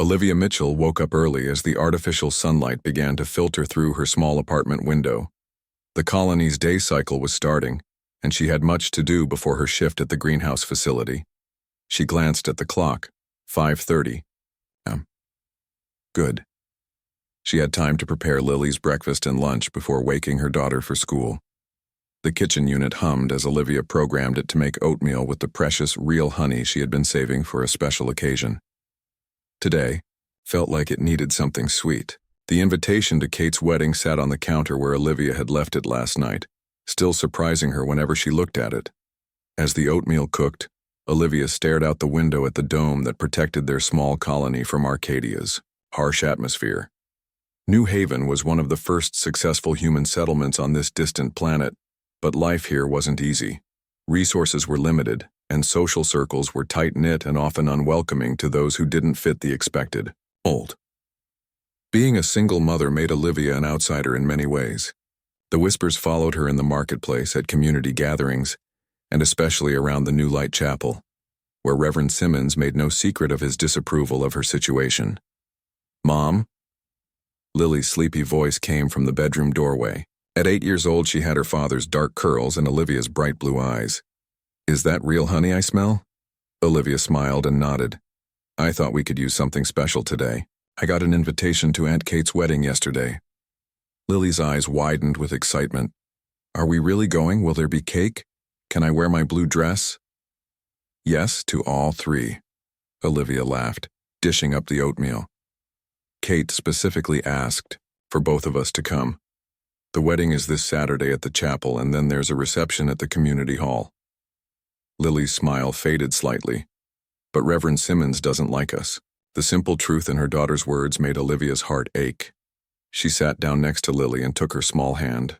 Olivia Mitchell woke up early as the artificial sunlight began to filter through her small apartment window. The colony's day cycle was starting, and she had much to do before her shift at the greenhouse facility. She glanced at the clock. 5:30. Good. She had time to prepare Lily's breakfast and lunch before waking her daughter for school. The kitchen unit hummed as Olivia programmed it to make oatmeal with the precious, real honey she had been saving for a special occasion. Today felt like it needed something sweet. The invitation to Kate's wedding sat on the counter where Olivia had left it last night, still surprising her whenever she looked at it. As the oatmeal cooked, Olivia stared out the window at the dome that protected their small colony from Arcadia's harsh atmosphere. New Haven was one of the first successful human settlements on this distant planet, but life here wasn't easy. Resources were limited, and social circles were tight-knit and often unwelcoming to those who didn't fit the expected mold. Being a single mother made Olivia an outsider in many ways. The whispers followed her in the marketplace, at community gatherings, and especially around the New Light Chapel, where Reverend Simmons made no secret of his disapproval of her situation. "Mom?" Lily's sleepy voice came from the bedroom doorway. At 8 years old, she had her father's dark curls and Olivia's bright blue eyes. "Is that real honey I smell?" Olivia smiled and nodded. "I thought we could use something special today. I got an invitation to Aunt Kate's wedding yesterday." Lily's eyes widened with excitement. "Are we really going? Will there be cake? Can I wear my blue dress?" "Yes, to all three," Olivia laughed, dishing up the oatmeal. "Kate specifically asked for both of us to come. The wedding is this Saturday at the chapel, and then there's a reception at the community hall." Lily's smile faded slightly. "But Reverend Simmons doesn't like us." The simple truth in her daughter's words made Olivia's heart ache. She sat down next to Lily and took her small hand.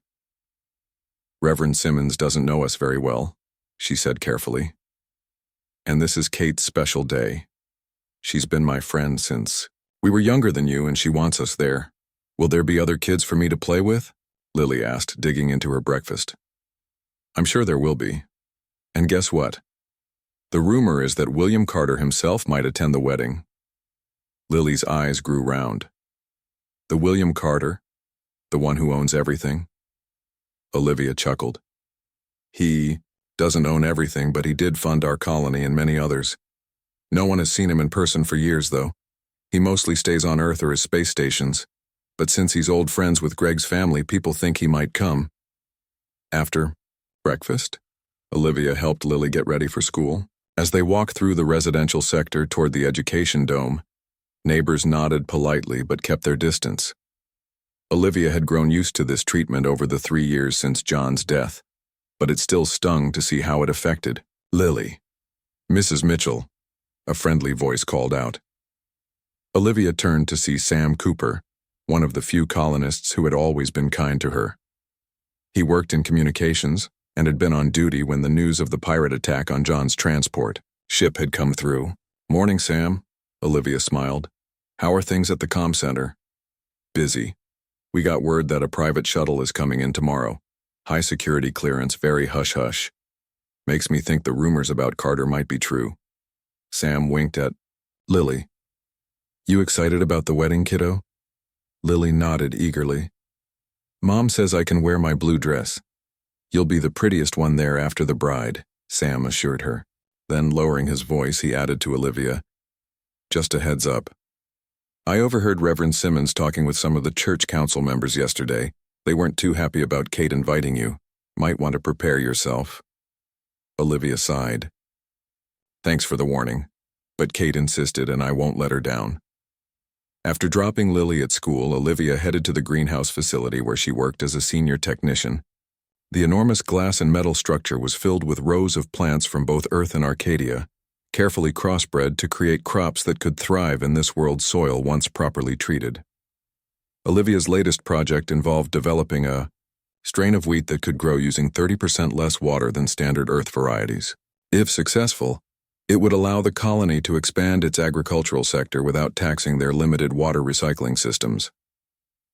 "Reverend Simmons doesn't know us very well," she said carefully. "And this is Kate's special day. She's been my friend since we were younger than you, and she wants us there. Will there be other kids for me to play with?" Lily asked, digging into her breakfast. "I'm sure there will be. And guess what? The rumor is that William Carter himself might attend the wedding." Lily's eyes grew round. "The William Carter? The one who owns everything?" Olivia chuckled. "He doesn't own everything, but he did fund our colony and many others. No one has seen him in person for years, though. He mostly stays on Earth or his space stations, but since he's old friends with Greg's family, people think he might come." After breakfast, Olivia helped Lily get ready for school. As they walked through the residential sector toward the education dome, neighbors nodded politely but kept their distance. Olivia had grown used to this treatment over the 3 years since John's death, but it still stung to see how it affected Lily. "Mrs. Mitchell," a friendly voice called out. Olivia turned to see Sam Cooper, one of the few colonists who had always been kind to her. He worked in communications and had been on duty when the news of the pirate attack on John's transport ship had come through. "Morning, Sam," Olivia smiled. "How are things at the comm center?" "Busy. We got word that a private shuttle is coming in tomorrow. High security clearance, very hush-hush. Makes me think the rumors about Carter might be true." Sam winked at Lily. "You excited about the wedding, kiddo?" Lily nodded eagerly. "Mom says I can wear my blue dress. You'll be the prettiest one there after the bride," Sam assured her. Then, lowering his voice, he added to Olivia, "Just a heads up. I overheard Reverend Simmons talking with some of the church council members yesterday. They weren't too happy about Kate inviting you. Might want to prepare yourself." Olivia sighed. "Thanks for the warning, but Kate insisted and I won't let her down." After dropping Lily at school, Olivia headed to the greenhouse facility where she worked as a senior technician. The enormous glass and metal structure was filled with rows of plants from both Earth and Arcadia, carefully crossbred to create crops that could thrive in this world's soil once properly treated. Olivia's latest project involved developing a strain of wheat that could grow using 30% less water than standard Earth varieties. If successful, it would allow the colony to expand its agricultural sector without taxing their limited water recycling systems.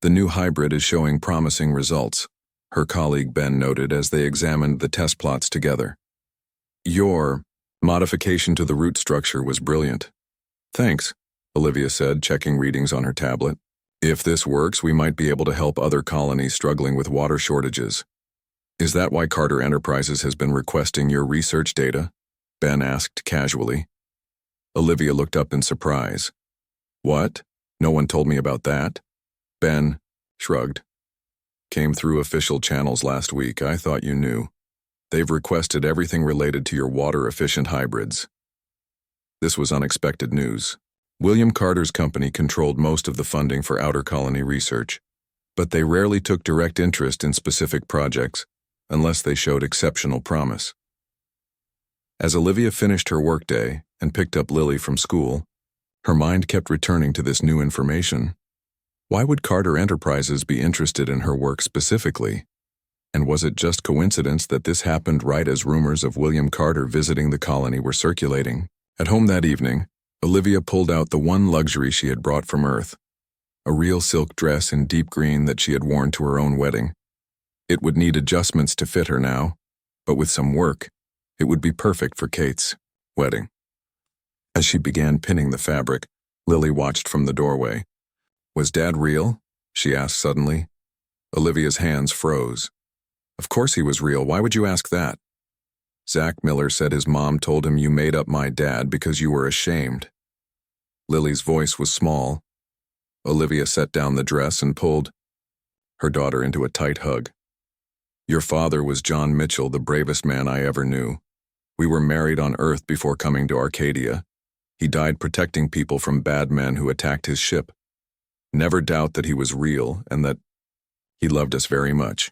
"The new hybrid is showing promising results," her colleague Ben noted as they examined the test plots together. "Your modification to the root structure was brilliant." "Thanks," Olivia said, checking readings on her tablet. If this works, we might be able to help other colonies struggling with water shortages. Is that why Carter Enterprises has been requesting your research data? Ben asked casually. Olivia looked up in surprise. What? No one told me about that. Ben shrugged. Came through official channels last week. I thought you knew. They've requested everything related to your water-efficient hybrids. This was unexpected news. William Carter's company controlled most of the funding for outer colony research, but they rarely took direct interest in specific projects unless they showed exceptional promise. As Olivia finished her workday and picked up Lily from school, her mind kept returning to this new information. Why would Carter Enterprises be interested in her work specifically? And was it just coincidence that this happened right as rumors of William Carter visiting the colony were circulating? At home that evening, Olivia pulled out the one luxury she had brought from Earth, a real silk dress in deep green that she had worn to her own wedding. It would need adjustments to fit her now, but with some work, it would be perfect for Kate's wedding. As she began pinning the fabric, Lily watched from the doorway. Was Dad real? She asked suddenly. Olivia's hands froze. Of course he was real. Why would you ask that? Zach Miller said his mom told him you made up my dad because you were ashamed. Lily's voice was small. Olivia set down the dress and pulled her daughter into a tight hug. Your father was John Mitchell, the bravest man I ever knew. We were married on Earth before coming to Arcadia. He died protecting people from bad men who attacked his ship. Never doubt that he was real and that he loved us very much.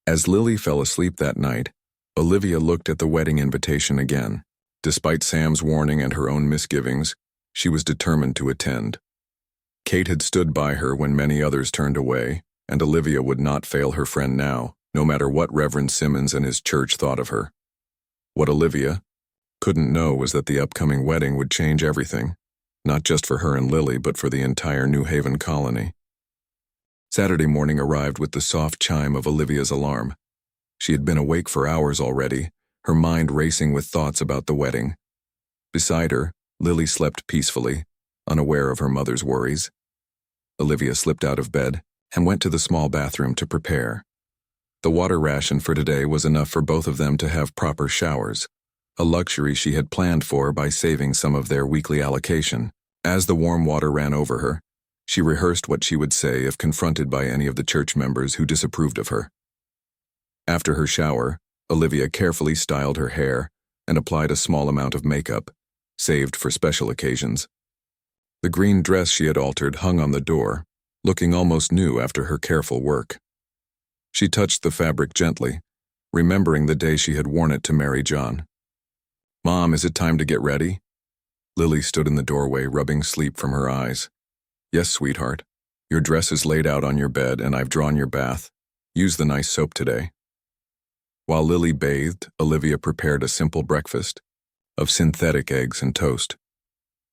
As Lily fell asleep that night, Olivia looked at the wedding invitation again. Despite Sam's warning and her own misgivings, she was determined to attend. Kate had stood by her when many others turned away, and Olivia would not fail her friend now, no matter what Reverend Simmons and his church thought of her. What Olivia couldn't know was that the upcoming wedding would change everything, not just for her and Lily, but for the entire New Haven colony. Saturday morning arrived with the soft chime of Olivia's alarm. She had been awake for hours already, her mind racing with thoughts about the wedding. Beside her, Lily slept peacefully, unaware of her mother's worries. Olivia slipped out of bed and went to the small bathroom to prepare. The water ration for today was enough for both of them to have proper showers, a luxury she had planned for by saving some of their weekly allocation. As the warm water ran over her, she rehearsed what she would say if confronted by any of the church members who disapproved of her. After her shower, Olivia carefully styled her hair and applied a small amount of makeup, saved for special occasions. The green dress she had altered hung on the door, looking almost new after her careful work. She touched the fabric gently, remembering the day she had worn it to marry John. Mom, is it time to get ready? Lily stood in the doorway, rubbing sleep from her eyes. Yes, sweetheart. Your dress is laid out on your bed and I've drawn your bath. Use the nice soap today. While Lily bathed, Olivia prepared a simple breakfast of synthetic eggs and toast.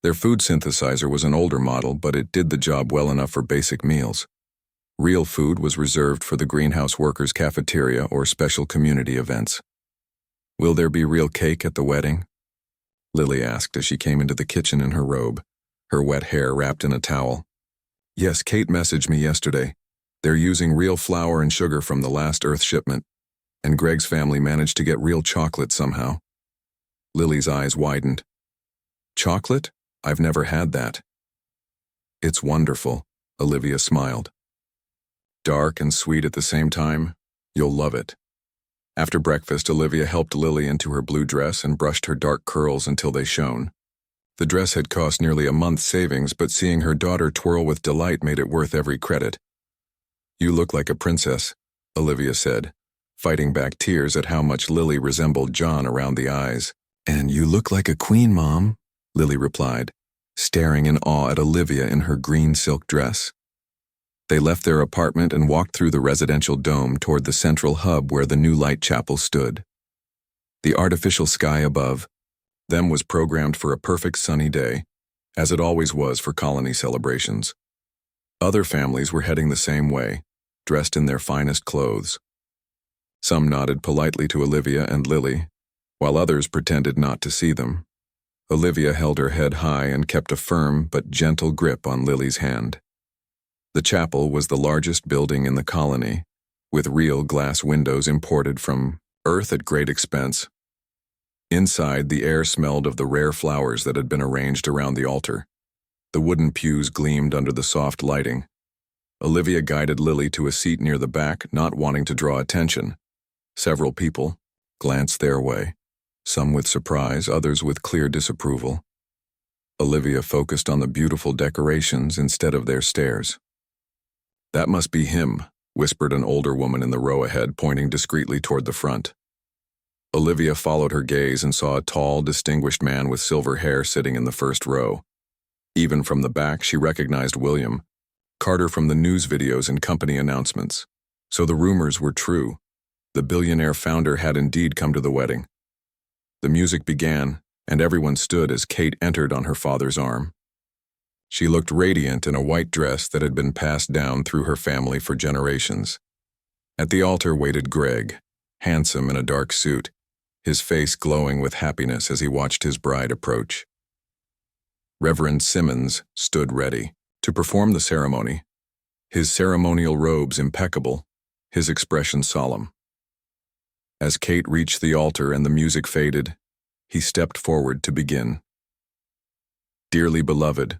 Their food synthesizer was an older model, but it did the job well enough for basic meals. Real food was reserved for the greenhouse workers' cafeteria or special community events. Will there be real cake at the wedding? Lily asked as she came into the kitchen in her robe, her wet hair wrapped in a towel. Yes, Kate messaged me yesterday. They're using real flour and sugar from the last Earth shipment, and Greg's family managed to get real chocolate somehow. Lily's eyes widened. Chocolate? I've never had that. It's wonderful, Olivia smiled. Dark and sweet at the same time. You'll love it. After breakfast, Olivia helped Lily into her blue dress and brushed her dark curls until they shone. The dress had cost nearly a month's savings, but seeing her daughter twirl with delight made it worth every credit. You look like a princess, Olivia said, fighting back tears at how much Lily resembled John around the eyes. And you look like a queen, Mom, Lily replied, staring in awe at Olivia in her green silk dress. They left their apartment and walked through the residential dome toward the central hub where the new light chapel stood. The artificial sky above them was programmed for a perfect sunny day, as it always was for colony celebrations. Other families were heading the same way, dressed in their finest clothes. Some nodded politely to Olivia and Lily, while others pretended not to see them. Olivia held her head high and kept a firm but gentle grip on Lily's hand. The chapel was the largest building in the colony, with real glass windows imported from Earth at great expense. Inside, the air smelled of the rare flowers that had been arranged around the altar. The wooden pews gleamed under the soft lighting. Olivia guided Lily to a seat near the back, not wanting to draw attention. Several people glanced their way, some with surprise, others with clear disapproval. Olivia focused on the beautiful decorations instead of their stares. "That must be him," whispered an older woman in the row ahead, pointing discreetly toward the front. Olivia followed her gaze and saw a tall, distinguished man with silver hair sitting in the first row. Even from the back, she recognized William Carter from the news videos and company announcements. So the rumors were true. The billionaire founder had indeed come to the wedding. The music began, and everyone stood as Kate entered on her father's arm. She looked radiant in a white dress that had been passed down through her family for generations. At the altar waited Greg, handsome in a dark suit, his face glowing with happiness as he watched his bride approach. Reverend Simmons stood ready to perform the ceremony, his ceremonial robes impeccable, his expression solemn. As Kate reached the altar and the music faded, he stepped forward to begin. "Dearly beloved,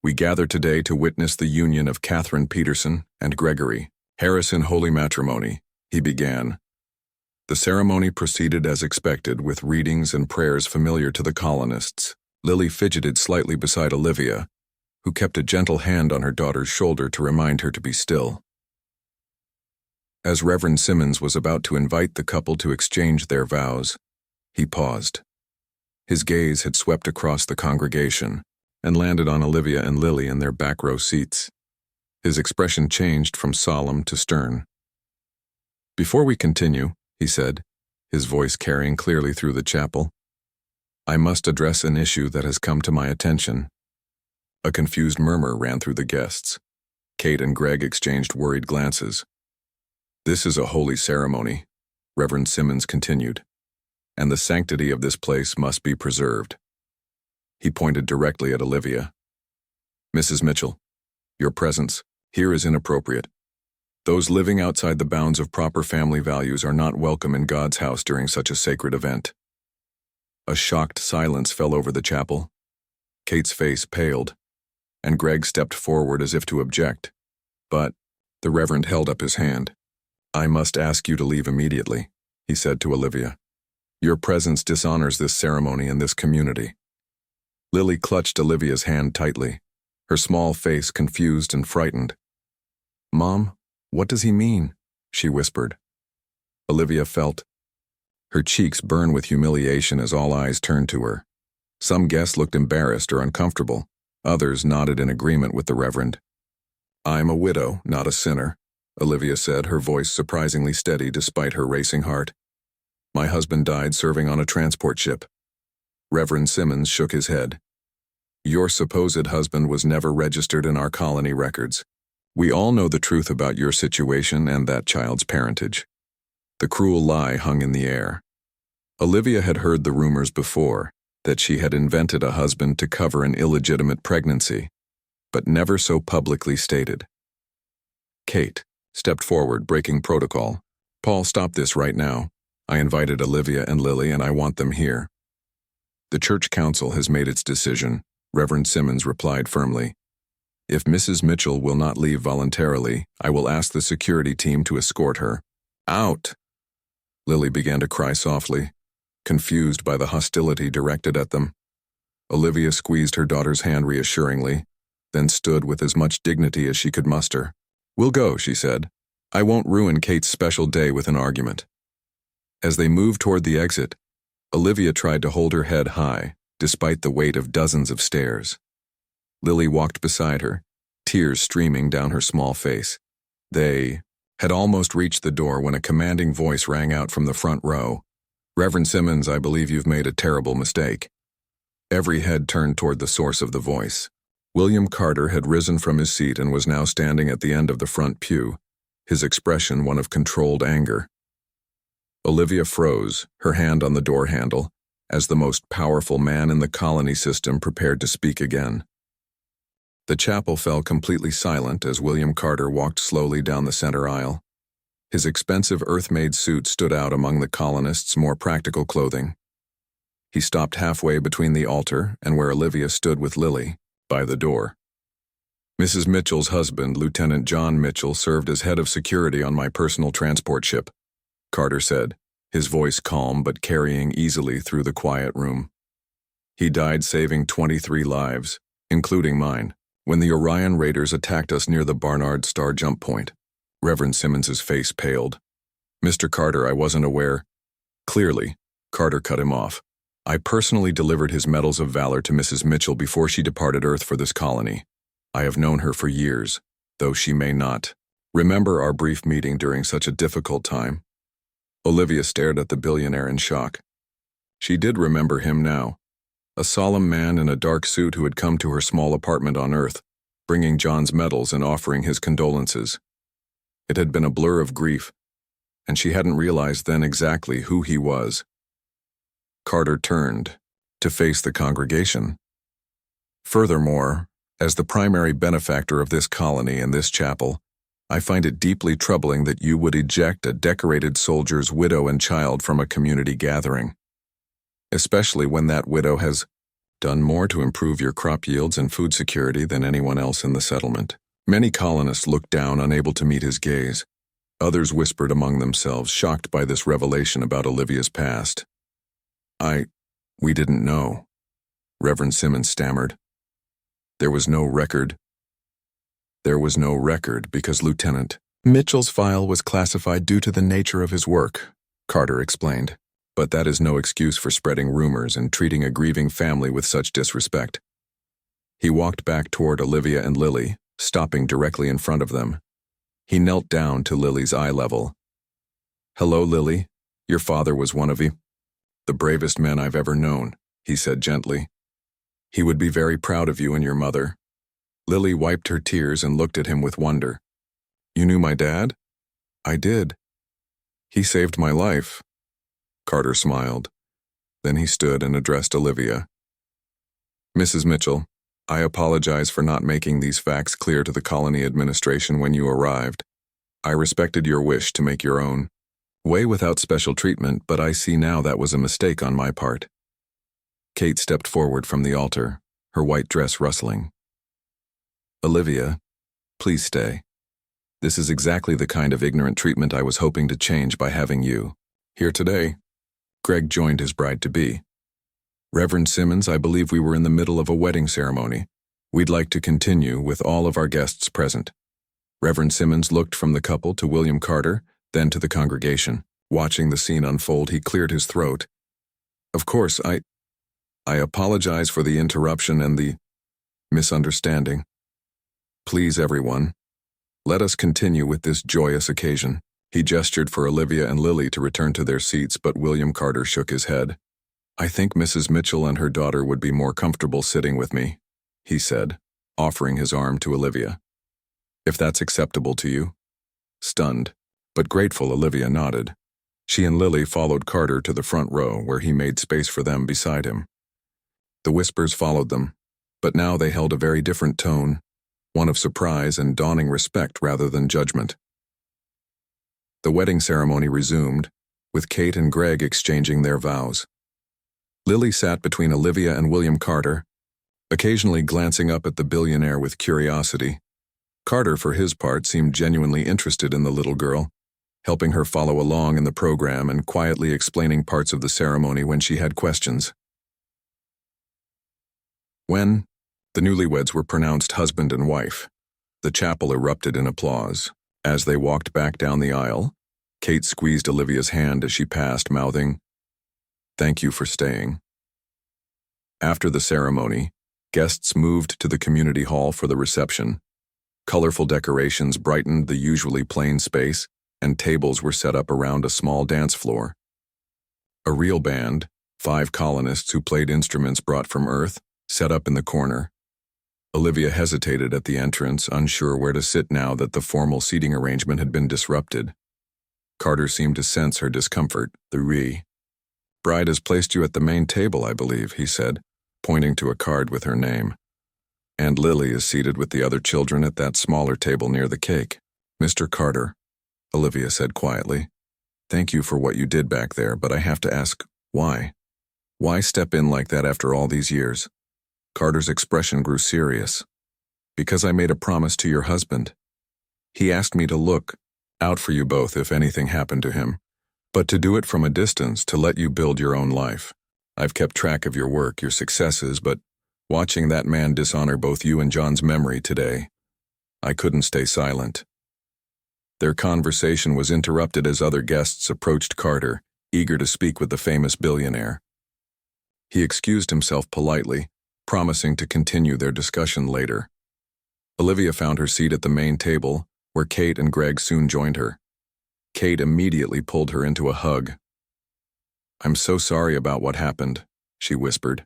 we gather today to witness the union of Catherine Peterson and Gregory Harris in holy matrimony," he began. The ceremony proceeded as expected, with readings and prayers familiar to the colonists. Lily fidgeted slightly beside Olivia, who kept a gentle hand on her daughter's shoulder to remind her to be still. As Reverend Simmons was about to invite the couple to exchange their vows, he paused. His gaze had swept across the congregation and landed on Olivia and Lily in their back row seats. His expression changed from solemn to stern. "Before we continue," he said, his voice carrying clearly through the chapel, "I must address an issue that has come to my attention." A confused murmur ran through the guests. Kate and Greg exchanged worried glances. "This is a holy ceremony," Reverend Simmons continued, "and the sanctity of this place must be preserved." He pointed directly at Olivia. "Mrs. Mitchell, your presence here is inappropriate. Those living outside the bounds of proper family values are not welcome in God's house during such a sacred event." A shocked silence fell over the chapel. Kate's face paled, and Greg stepped forward as if to object. But the Reverend held up his hand. "I must ask you to leave immediately," he said to Olivia. "Your presence dishonors this ceremony and this community." Lily clutched Olivia's hand tightly, her small face confused and frightened. "Mom, what does he mean?" she whispered. Olivia felt her cheeks burn with humiliation as all eyes turned to her. Some guests looked embarrassed or uncomfortable. Others nodded in agreement with the Reverend. "I'm a widow, not a sinner," Olivia said, her voice surprisingly steady despite her racing heart. "My husband died serving on a transport ship." Reverend Simmons shook his head. "Your supposed husband was never registered in our colony records. We all know the truth about your situation and that child's parentage." The cruel lie hung in the air. Olivia had heard the rumors before, that she had invented a husband to cover an illegitimate pregnancy, but never so publicly stated. Kate stepped forward, breaking protocol. "Paul, stop this right now. I invited Olivia and Lily, and I want them here." "The church council has made its decision," Reverend Simmons replied firmly. "If Mrs. Mitchell will not leave voluntarily, I will ask the security team to escort her out." Lily began to cry softly, confused by the hostility directed at them. Olivia squeezed her daughter's hand reassuringly, then stood with as much dignity as she could muster. "We'll go," she said. "I won't ruin Kate's special day with an argument." As they moved toward the exit, Olivia tried to hold her head high, despite the weight of dozens of stares. Lily walked beside her, tears streaming down her small face. They had almost reached the door when a commanding voice rang out from the front row. "Reverend Simmons, I believe you've made a terrible mistake." Every head turned toward the source of the voice. William Carter had risen from his seat and was now standing at the end of the front pew, his expression one of controlled anger. Olivia froze, her hand on the door handle, as the most powerful man in the colony system prepared to speak again. The chapel fell completely silent as William Carter walked slowly down the center aisle. His expensive earth-made suit stood out among the colonists' more practical clothing. He stopped halfway between the altar and where Olivia stood with Lily, by the door. Mrs. Mitchell's husband, Lieutenant John Mitchell, served as head of security on my personal transport ship, Carter said, his voice calm but carrying easily through the quiet room. He died saving 23 lives, including mine, when the Orion Raiders attacked us near the Barnard Star jump point. Reverend Simmons's face paled. Mr. Carter, I wasn't aware. Clearly, Carter cut him off. I personally delivered his medals of valor to Mrs. Mitchell before she departed Earth for this colony. I have known her for years, though she may not remember our brief meeting during such a difficult time. Olivia stared at the billionaire in shock. She did remember him now, a solemn man in a dark suit who had come to her small apartment on Earth, bringing John's medals and offering his condolences. It had been a blur of grief, and she hadn't realized then exactly who he was. Carter turned to face the congregation. Furthermore, as the primary benefactor of this colony and this chapel, I find it deeply troubling that you would eject a decorated soldier's widow and child from a community gathering, especially when that widow has done more to improve your crop yields and food security than anyone else in the settlement. Many colonists looked down, unable to meet his gaze. Others whispered among themselves, shocked by this revelation about Olivia's past. We didn't know, Reverend Simmons stammered. There was no record because Lieutenant Mitchell's file was classified due to the nature of his work, Carter explained. But that is no excuse for spreading rumors and treating a grieving family with such disrespect. He walked back toward Olivia and Lily, stopping directly in front of them. He knelt down to Lily's eye level. Hello, Lily. Your father was one of the bravest men I've ever known, he said gently. He would be very proud of you and your mother. Lily wiped her tears and looked at him with wonder. You knew my dad? I did. He saved my life. Carter smiled. Then he stood and addressed Olivia. Mrs. Mitchell, I apologize for not making these facts clear to the colony administration when you arrived. I respected your wish to make your own way without special treatment, but I see now that was a mistake on my part. Kate stepped forward from the altar, her white dress rustling. Olivia, please stay. This is exactly the kind of ignorant treatment I was hoping to change by having you here today. Greg joined his bride-to-be. Reverend Simmons, I believe we were in the middle of a wedding ceremony. We'd like to continue with all of our guests present. Reverend Simmons looked from the couple to William Carter, then to the congregation. Watching the scene unfold, he cleared his throat. Of course, I apologize for the interruption and the misunderstanding. Please, everyone, let us continue with this joyous occasion. He gestured for Olivia and Lily to return to their seats, but William Carter shook his head. I think Mrs. Mitchell and her daughter would be more comfortable sitting with me, he said, offering his arm to Olivia. If that's acceptable to you. Stunned, but grateful, Olivia nodded. She and Lily followed Carter to the front row, where he made space for them beside him. The whispers followed them, but now they held a very different tone, one of surprise and dawning respect rather than judgment. The wedding ceremony resumed, with Kate and Greg exchanging their vows. Lily sat between Olivia and William Carter, occasionally glancing up at the billionaire with curiosity. Carter, for his part, seemed genuinely interested in the little girl, helping her follow along in the program and quietly explaining parts of the ceremony when she had questions. When the newlyweds were pronounced husband and wife, the chapel erupted in applause. As they walked back down the aisle, Kate squeezed Olivia's hand as she passed, mouthing, "Thank you for staying." After the ceremony, guests moved to the community hall for the reception. Colorful decorations brightened the usually plain space, and tables were set up around a small dance floor. A real band, 5 colonists who played instruments brought from Earth, set up in the corner. Olivia hesitated at the entrance, unsure where to sit now that the formal seating arrangement had been disrupted. Carter seemed to sense her discomfort. Bride has placed you at the main table, I believe, he said, pointing to a card with her name. And Lily is seated with the other children at that smaller table near the cake. Mr. Carter, Olivia said quietly, thank you for what you did back there, but I have to ask, why? Why step in like that after all these years? Carter's expression grew serious. Because I made a promise to your husband. He asked me to look out for you both if anything happened to him, but to do it from a distance, to let you build your own life. I've kept track of your work, your successes, but watching that man dishonor both you and John's memory today, I couldn't stay silent. Their conversation was interrupted as other guests approached Carter, eager to speak with the famous billionaire. He excused himself politely, promising to continue their discussion later. Olivia found her seat at the main table, where Kate and Greg soon joined her. Kate immediately pulled her into a hug. I'm so sorry about what happened, she whispered.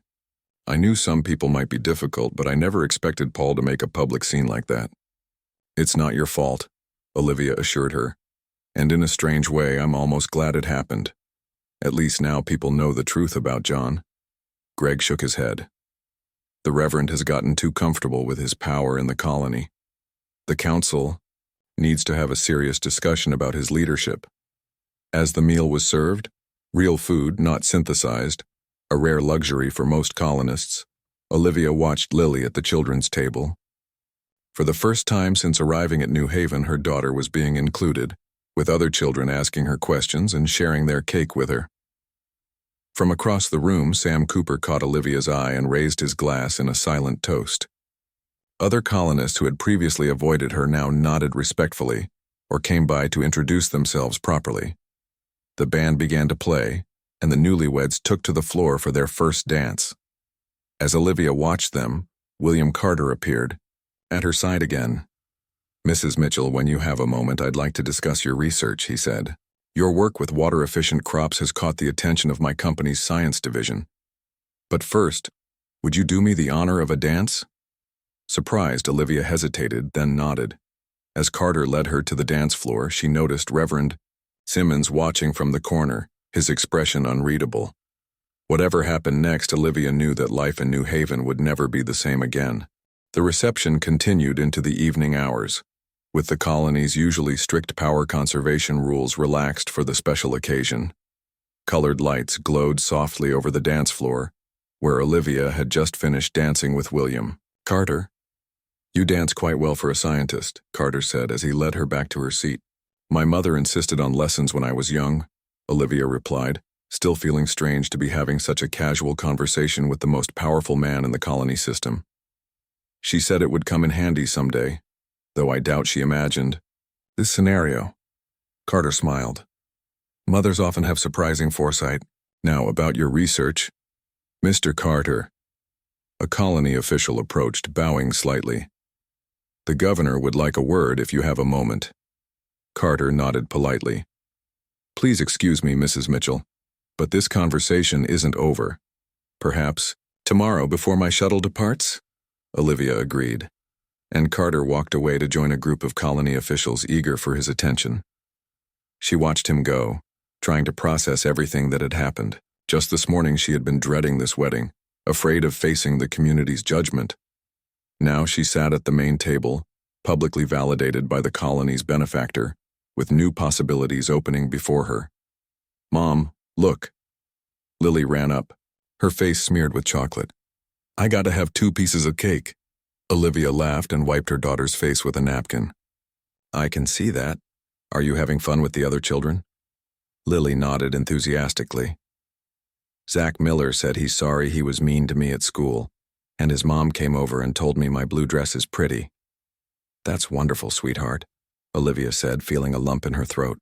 I knew some people might be difficult, but I never expected Paul to make a public scene like that. It's not your fault, Olivia assured her. And in a strange way, I'm almost glad it happened. At least now people know the truth about John. Greg shook his head. The Reverend has gotten too comfortable with his power in the colony. The council needs to have a serious discussion about his leadership. As the meal was served, real food, not synthesized, a rare luxury for most colonists, Olivia watched Lily at the children's table. For the first time since arriving at New Haven, her daughter was being included, with other children asking her questions and sharing their cake with her. From across the room, Sam Cooper caught Olivia's eye and raised his glass in a silent toast. Other colonists who had previously avoided her now nodded respectfully, or came by to introduce themselves properly. The band began to play, and the newlyweds took to the floor for their first dance. As Olivia watched them, William Carter appeared, at her side again. Mrs. Mitchell, when you have a moment, I'd like to discuss your research, he said. Your work with water-efficient crops has caught the attention of my company's science division. But first, would you do me the honor of a dance? Surprised, Olivia hesitated, then nodded. As Carter led her to the dance floor, she noticed Reverend Simmons watching from the corner, his expression unreadable. Whatever happened next, Olivia knew that life in New Haven would never be the same again. The reception continued into the evening hours, with the colony's usually strict power conservation rules relaxed for the special occasion. Colored lights glowed softly over the dance floor, where Olivia had just finished dancing with William. Carter, you dance quite well for a scientist, Carter said as he led her back to her seat. My mother insisted on lessons when I was young, Olivia replied, still feeling strange to be having such a casual conversation with the most powerful man in the colony system. She said it would come in handy someday, though I doubt she imagined this scenario. Carter smiled. Mothers often have surprising foresight. Now, about your research. Mr. Carter. A colony official approached, bowing slightly. The governor would like a word if you have a moment. Carter nodded politely. Please excuse me, Mrs. Mitchell, but this conversation isn't over. Perhaps tomorrow before my shuttle departs? Olivia agreed, and Carter walked away to join a group of colony officials eager for his attention. She watched him go, trying to process everything that had happened. Just this morning she had been dreading this wedding, afraid of facing the community's judgment. Now she sat at the main table, publicly validated by the colony's benefactor, with new possibilities opening before her. Mom, look. Lily ran up, her face smeared with chocolate. I gotta have 2 pieces of cake. Olivia laughed and wiped her daughter's face with a napkin. I can see that. Are you having fun with the other children? Lily nodded enthusiastically. Zach Miller said he's sorry he was mean to me at school, and his mom came over and told me my blue dress is pretty. That's wonderful, sweetheart, Olivia said, feeling a lump in her throat.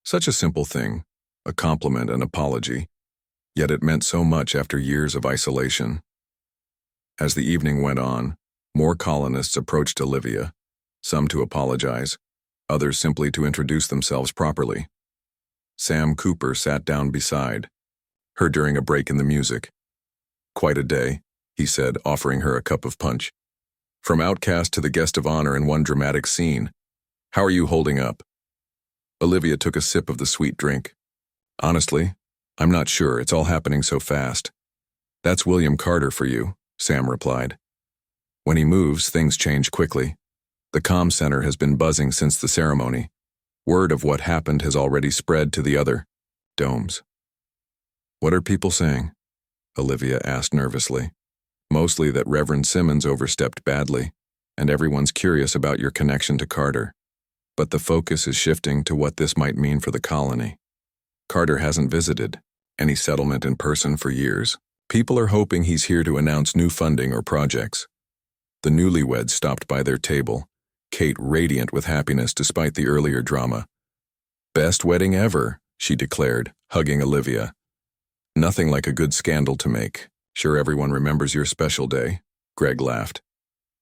Such a simple thing, a compliment, an apology, yet it meant so much after years of isolation. As the evening went on, more colonists approached Olivia, some to apologize, others simply to introduce themselves properly. Sam Cooper sat down beside her during a break in the music. Quite a day, he said, offering her a cup of punch. From outcast to the guest of honor in one dramatic scene. How are you holding up? Olivia took a sip of the sweet drink. Honestly, I'm not sure, it's all happening so fast. That's William Carter for you, Sam replied. When he moves, things change quickly. The comm center has been buzzing since the ceremony. Word of what happened has already spread to the other domes. What are people saying? Olivia asked nervously. Mostly that Reverend Simmons overstepped badly, and everyone's curious about your connection to Carter. But the focus is shifting to what this might mean for the colony. Carter hasn't visited any settlement in person for years. People are hoping he's here to announce new funding or projects. The newlyweds stopped by their table, Kate radiant with happiness despite the earlier drama. Best wedding ever, she declared, hugging Olivia. Nothing like a good scandal to make. Sure everyone remembers your special day, Greg laughed.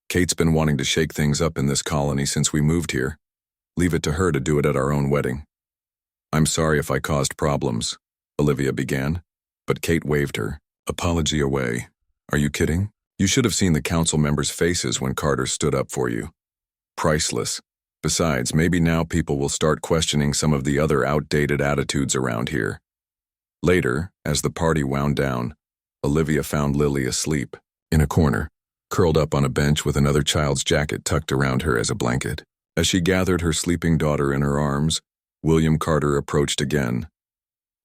Kate's been wanting to shake things up in this colony since we moved here. Leave it to her to do it at our own wedding. I'm sorry if I caused problems, Olivia began, but Kate waved her apology away. Are you kidding? You should have seen the council members' faces when Carter stood up for you. Priceless. Besides, maybe now people will start questioning some of the other outdated attitudes around here. Later, as the party wound down, Olivia found Lily asleep, in a corner, curled up on a bench with another child's jacket tucked around her as a blanket. As she gathered her sleeping daughter in her arms, William Carter approached again.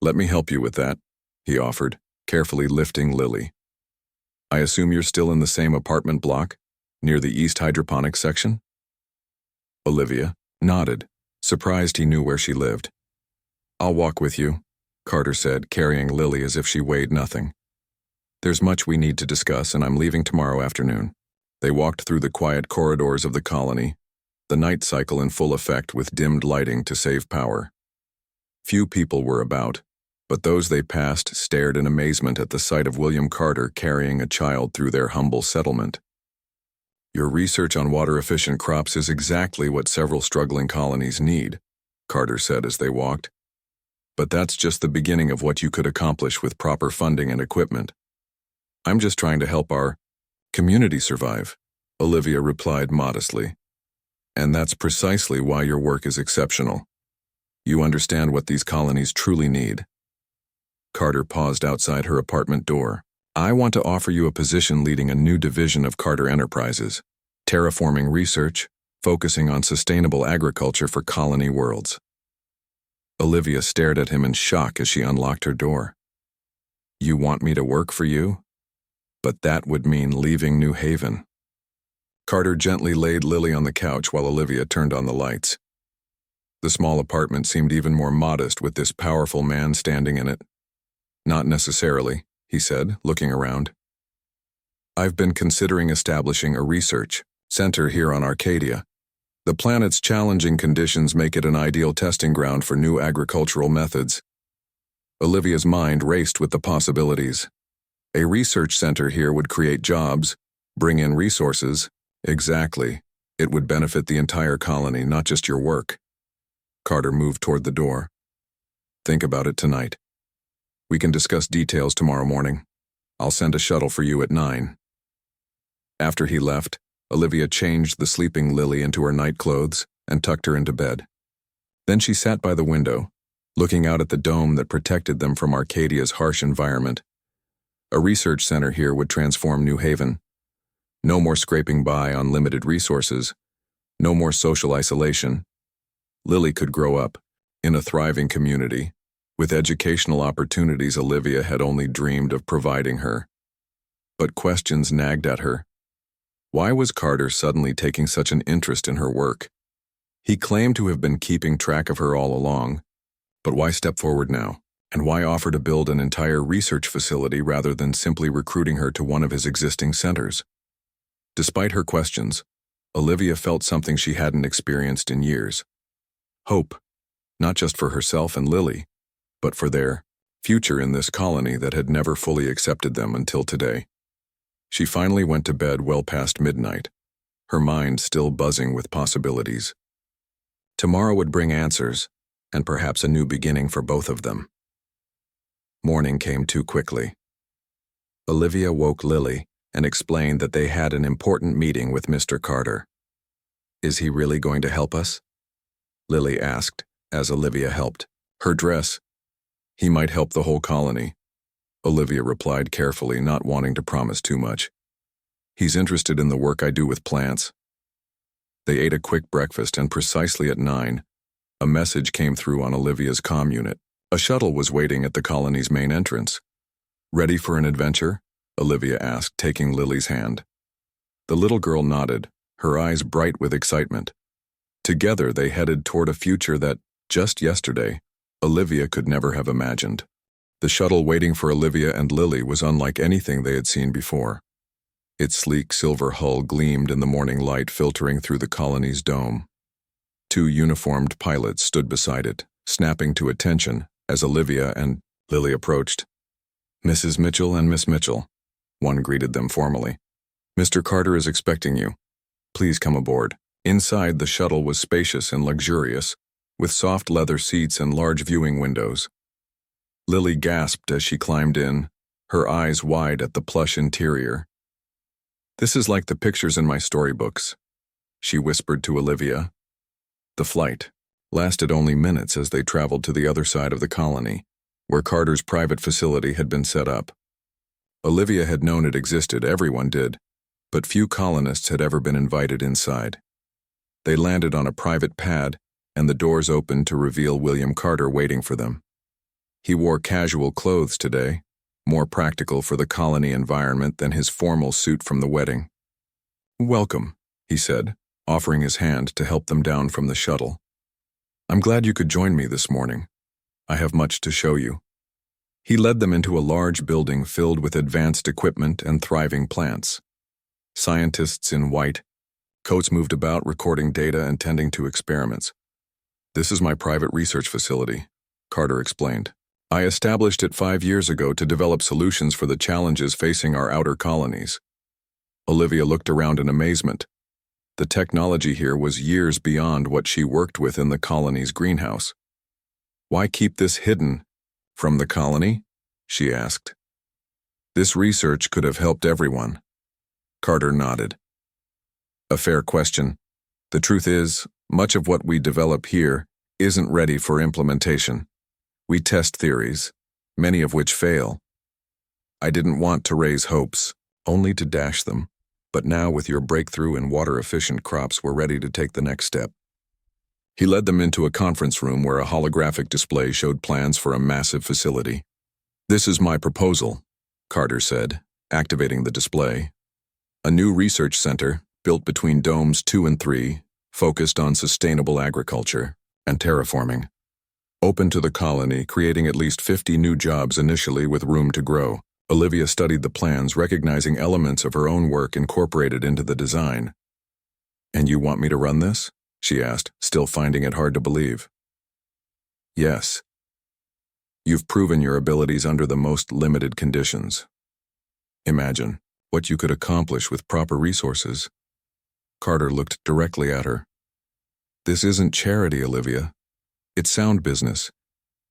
Let me help you with that, he offered, carefully lifting Lily. I assume you're still in the same apartment block, near the East Hydroponics section? Olivia nodded, surprised he knew where she lived. I'll walk with you, Carter said, carrying Lily as if she weighed nothing. There's much we need to discuss, and I'm leaving tomorrow afternoon. They walked through the quiet corridors of the colony, the night cycle in full effect with dimmed lighting to save power. Few people were about, but those they passed stared in amazement at the sight of William Carter carrying a child through their humble settlement. Your research on water-efficient crops is exactly what several struggling colonies need, Carter said as they walked. But that's just the beginning of what you could accomplish with proper funding and equipment. I'm just trying to help our community survive, Olivia replied modestly. And that's precisely why your work is exceptional. You understand what these colonies truly need. Carter paused outside her apartment door. I want to offer you a position leading a new division of Carter Enterprises, terraforming research, focusing on sustainable agriculture for colony worlds. Olivia stared at him in shock as she unlocked her door. You want me to work for you? But that would mean leaving New Haven. Carter gently laid Lily on the couch while Olivia turned on the lights. The small apartment seemed even more modest with this powerful man standing in it. Not necessarily, he said, looking around. I've been considering establishing a research center here on Arcadia. The planet's challenging conditions make it an ideal testing ground for new agricultural methods. Olivia's mind raced with the possibilities. A research center here would create jobs, bring in resources. Exactly. It would benefit the entire colony, not just your work. Carter moved toward the door. Think about it tonight. We can discuss details tomorrow morning. I'll send a shuttle for you at 9. After he left, Olivia changed the sleeping Lily into her nightclothes and tucked her into bed. Then she sat by the window, looking out at the dome that protected them from Arcadia's harsh environment. A research center here would transform New Haven. No more scraping by on limited resources. No more social isolation. Lily could grow up in a thriving community, with educational opportunities Olivia had only dreamed of providing her. But questions nagged at her. Why was Carter suddenly taking such an interest in her work? He claimed to have been keeping track of her all along, but why step forward now? And why offer to build an entire research facility rather than simply recruiting her to one of his existing centers? Despite her questions, Olivia felt something she hadn't experienced in years. Hope, not just for herself and Lily, but for their future in this colony that had never fully accepted them until today. She finally went to bed well past midnight, her mind still buzzing with possibilities. Tomorrow would bring answers, and perhaps a new beginning for both of them. Morning came too quickly. Olivia woke Lily and explained that they had an important meeting with Mr. Carter. Is he really going to help us? Lily asked, as Olivia helped. Her dress He might help the whole colony, Olivia replied carefully, not wanting to promise too much. He's interested in the work I do with plants. They ate a quick breakfast, and precisely at 9, a message came through on Olivia's comm unit. A shuttle was waiting at the colony's main entrance. Ready for an adventure? Olivia asked, taking Lily's hand. The little girl nodded, her eyes bright with excitement. Together they headed toward a future that, just yesterday, Olivia could never have imagined. The shuttle waiting for Olivia and Lily was unlike anything they had seen before. Its sleek silver hull gleamed in the morning light filtering through the colony's dome. 2 uniformed pilots stood beside it, snapping to attention as Olivia and Lily approached. Mrs. Mitchell and Miss Mitchell, one greeted them formally. Mr. Carter is expecting you. Please come aboard. Inside, the shuttle was spacious and luxurious, with soft leather seats and large viewing windows. Lily gasped as she climbed in, her eyes wide at the plush interior. This is like the pictures in my storybooks, she whispered to Olivia. The flight lasted only minutes as they traveled to the other side of the colony, where Carter's private facility had been set up. Olivia had known it existed, everyone did, but few colonists had ever been invited inside. They landed on a private pad, and the doors opened to reveal William Carter waiting for them. He wore casual clothes today, more practical for the colony environment than his formal suit from the wedding. Welcome, he said, offering his hand to help them down from the shuttle. I'm glad you could join me this morning. I have much to show you. He led them into a large building filled with advanced equipment and thriving plants. Scientists in white coats moved about recording data and tending to experiments. This is my private research facility, Carter explained. I established it 5 years ago to develop solutions for the challenges facing our outer colonies. Olivia looked around in amazement. The technology here was years beyond what she worked with in the colony's greenhouse. Why keep this hidden from the colony? She asked. This research could have helped everyone. Carter nodded. A fair question. The truth is, much of what we develop here isn't ready for implementation. We test theories, many of which fail. I didn't want to raise hopes, only to dash them. But now with your breakthrough in water-efficient crops, we're ready to take the next step. He led them into a conference room where a holographic display showed plans for a massive facility. This is my proposal, Carter said, activating the display. A new research center, built between domes 2 and 3, focused on sustainable agriculture and terraforming. Open to the colony, creating at least 50 new jobs initially with room to grow. Olivia studied the plans, recognizing elements of her own work incorporated into the design. And you want me to run this? She asked, still finding it hard to believe. Yes. You've proven your abilities under the most limited conditions. Imagine what you could accomplish with proper resources. Carter looked directly at her. This isn't charity, Olivia. It's sound business.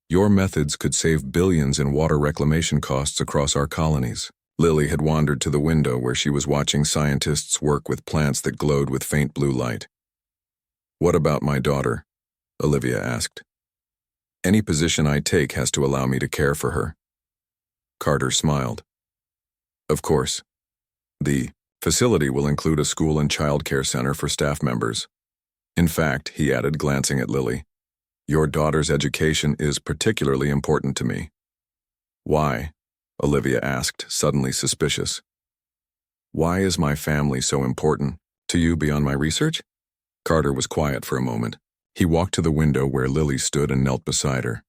Your methods could save billions in water reclamation costs across our colonies. Lily had wandered to the window where she was watching scientists work with plants that glowed with faint blue light. What about my daughter? Olivia asked. Any position I take has to allow me to care for her. Carter smiled. Of course. The facility will include a school and child care center for staff members. In fact, he added, glancing at Lily, your daughter's education is particularly important to me. Why? Olivia asked, suddenly suspicious. Why is my family so important to you beyond my research? Carter was quiet for a moment. He walked to the window where Lily stood and knelt beside her.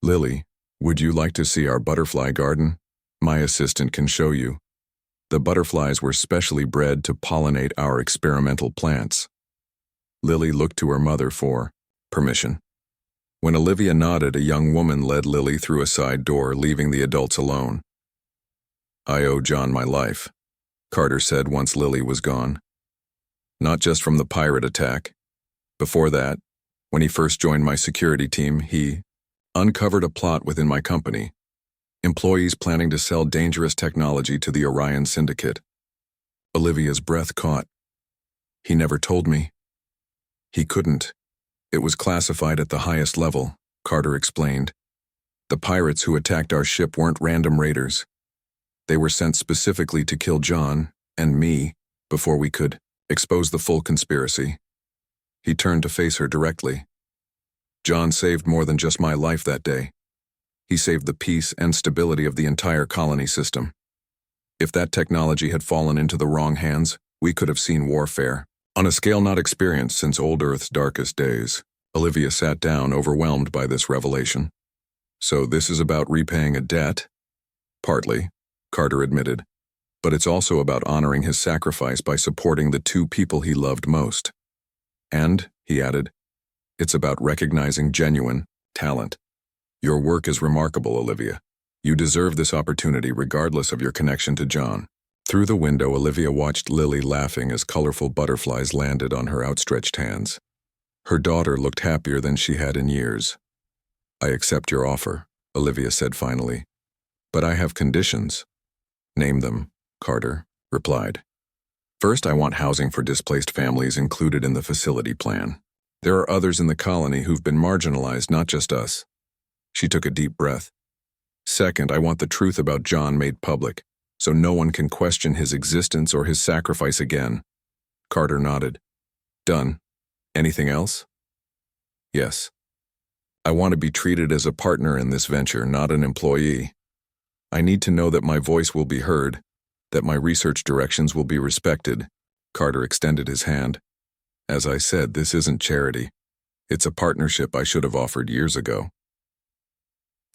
Lily, would you like to see our butterfly garden? My assistant can show you. The butterflies were specially bred to pollinate our experimental plants. Lily looked to her mother for permission. When Olivia nodded, a young woman led Lily through a side door, leaving the adults alone. I owe John my life, Carter said once Lily was gone. Not just from the pirate attack. Before that, when he first joined my security team, he uncovered a plot within my company. Employees planning to sell dangerous technology to the Orion Syndicate. Olivia's breath caught. He never told me. He couldn't. It was classified at the highest level, Carter explained. The pirates who attacked our ship weren't random raiders. They were sent specifically to kill John and me before we could expose the full conspiracy. He turned to face her directly. John saved more than just my life that day. He saved the peace and stability of the entire colony system. If that technology had fallen into the wrong hands, we could have seen warfare on a scale not experienced since old Earth's darkest days. Olivia sat down, overwhelmed by this revelation. So this is about repaying a debt? Partly, Carter admitted. But it's also about honoring his sacrifice by supporting the two people he loved most. And, he added, it's about recognizing genuine talent. Your work is remarkable, Olivia. You deserve this opportunity regardless of your connection to John. Through the window, Olivia watched Lily laughing as colorful butterflies landed on her outstretched hands. Her daughter looked happier than she had in years. I accept your offer, Olivia said finally. But I have conditions. Name them, Carter replied. First, I want housing for displaced families included in the facility plan. There are others in the colony who've been marginalized, not just us. She took a deep breath. Second, I want the truth about John made public, so no one can question his existence or his sacrifice again. Carter nodded. Done. Anything else? Yes. I want to be treated as a partner in this venture, not an employee. I need to know that my voice will be heard, that my research directions will be respected. Carter extended his hand. As I said, this isn't charity. It's a partnership I should have offered years ago.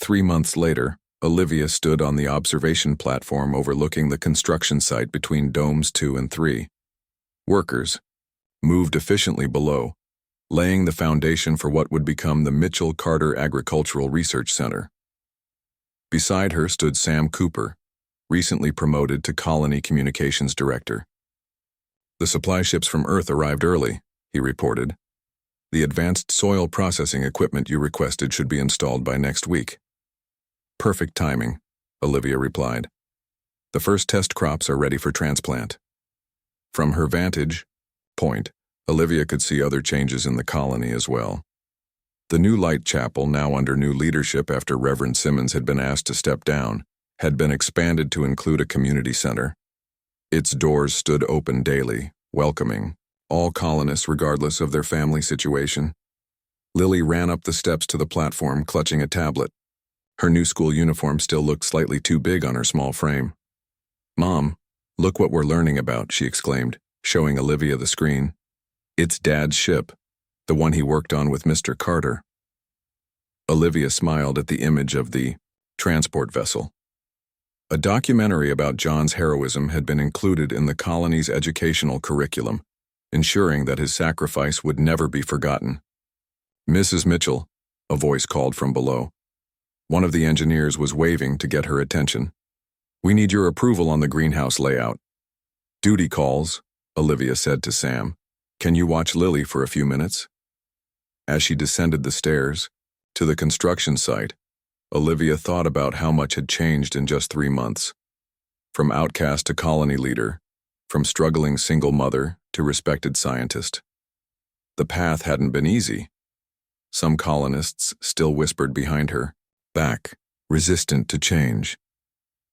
3 months later, Olivia stood on the observation platform overlooking the construction site between Domes 2 and 3. Workers moved efficiently below, laying the foundation for what would become the Mitchell Carter Agricultural Research Center. Beside her stood Sam Cooper, recently promoted to Colony Communications Director. The supply ships from Earth arrived early, he reported. The advanced soil processing equipment you requested should be installed by next week. Perfect timing, Olivia replied. The first test crops are ready for transplant. From her vantage point, Olivia could see other changes in the colony as well. The new Light Chapel, now under new leadership after Reverend Simmons had been asked to step down, had been expanded to include a community center. Its doors stood open daily, welcoming all colonists regardless of their family situation. Lily ran up the steps to the platform, clutching a tablet. Her new school uniform still looked slightly too big on her small frame. Mom, look what we're learning about, she exclaimed, showing Olivia the screen. It's Dad's ship, the one he worked on with Mr. Carter. Olivia smiled at the image of the transport vessel. A documentary about John's heroism had been included in the colony's educational curriculum, ensuring that his sacrifice would never be forgotten. Mrs. Mitchell, a voice called from below. One of the engineers was waving to get her attention. We need your approval on the greenhouse layout. Duty calls, Olivia said to Sam. Can you watch Lily for a few minutes? As she descended the stairs to the construction site, Olivia thought about how much had changed in just 3 months. From outcast to colony leader, from struggling single mother to respected scientist. The path hadn't been easy. Some colonists still whispered behind her, back, resistant to change.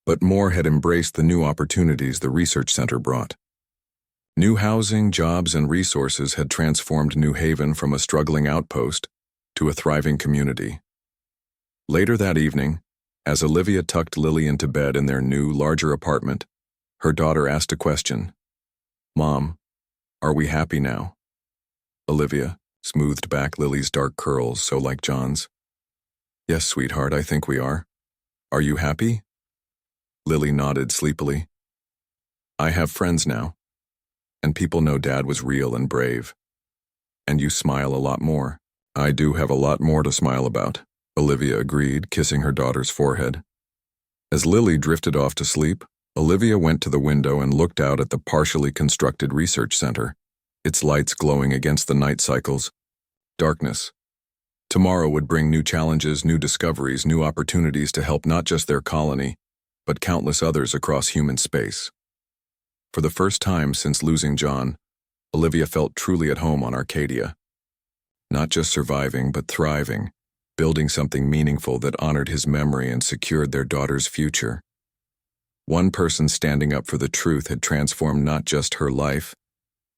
But more had embraced the new opportunities the research center brought. New housing, jobs, and resources had transformed New Haven from a struggling outpost to a thriving community. Later that evening, as Olivia tucked Lily into bed in their new, larger apartment, her daughter asked a question. Mom, are we happy now? Olivia smoothed back Lily's dark curls so like John's. Yes, sweetheart, I think we are. Are you happy? Lily nodded sleepily. I have friends now. And people know Dad was real and brave. And you smile a lot more. I do have a lot more to smile about, Olivia agreed, kissing her daughter's forehead. As Lily drifted off to sleep, Olivia went to the window and looked out at the partially constructed research center, its lights glowing against the night cycles. Darkness. Tomorrow would bring new challenges, new discoveries, new opportunities to help not just their colony, but countless others across human space. For the first time since losing John, Olivia felt truly at home on Arcadia. Not just surviving, but thriving, building something meaningful that honored his memory and secured their daughter's future. One person standing up for the truth had transformed not just her life,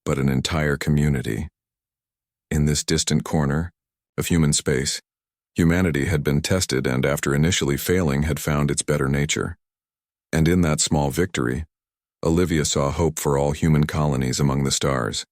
but an entire community. In this distant corner of human space, humanity had been tested and, after initially failing, had found its better nature. And in that small victory, Olivia saw hope for all human colonies among the stars.